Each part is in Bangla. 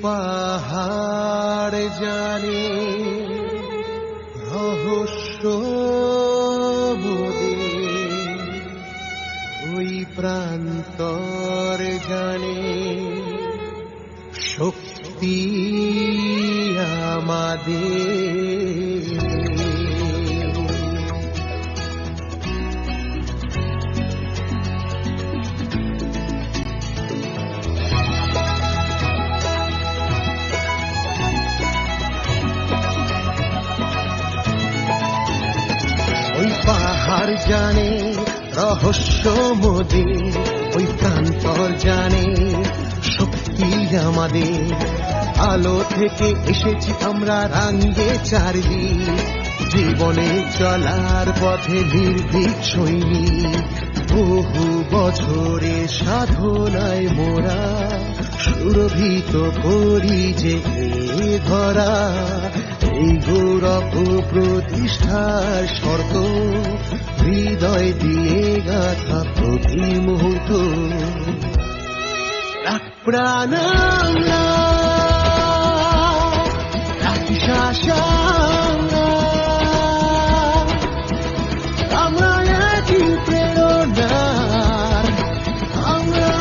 পাহাড় জানে রহস্য মোদের, ওই প্রান্তর জানে শক্তি আমাদের। ওই পাহাড় জানে রহস্য মোদের, ওই প্রান্তর জানে শক্তি আমাদের। আলো থেকে এসেছি আমরা রাঙ্গে চারদিক, জীবনে চলার পথে নির্ভীক সৈনিক। বহু বছরে সাধনায় মোরা সুরভিত করি যে এ ধরা। এই গৌরব প্রতিষ্ঠার শর্ত হৃদয় দিয়ে গাথা প্রতি মুহূর্ত। প্রাণ আমরা একই প্রেরণার, আমরা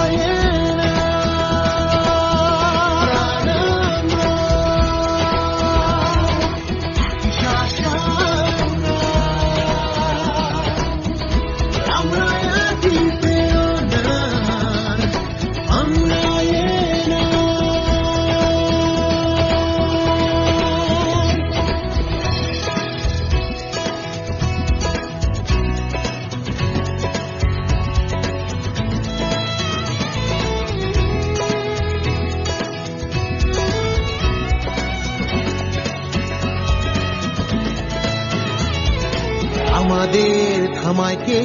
আমাদের থামায় কে?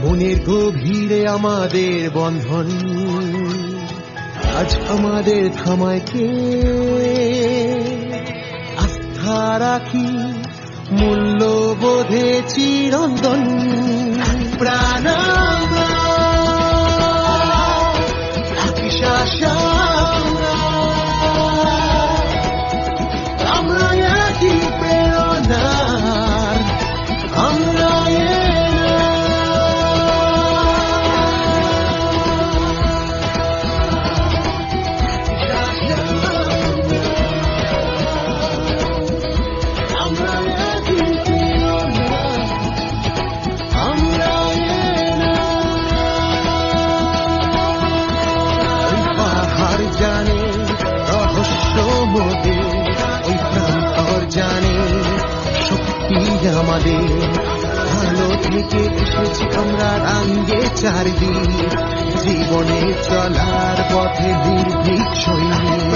মনের গভীরে আমাদের বন্ধন আজ আমাদের থামায় কে? আস্থা রাখি মূল্যবোধে চিরন্তন। প্রাণ আমরা একই প্রেরণার, আমরা জানে রহস্য মোদের, ওই প্রান্তর জানে শক্তি আমাদের। ভালো থেকে এসেছি আমরা রাঙ্গে চারদিক, জীবনে চলার পথে নির্ভীক সৈনিক।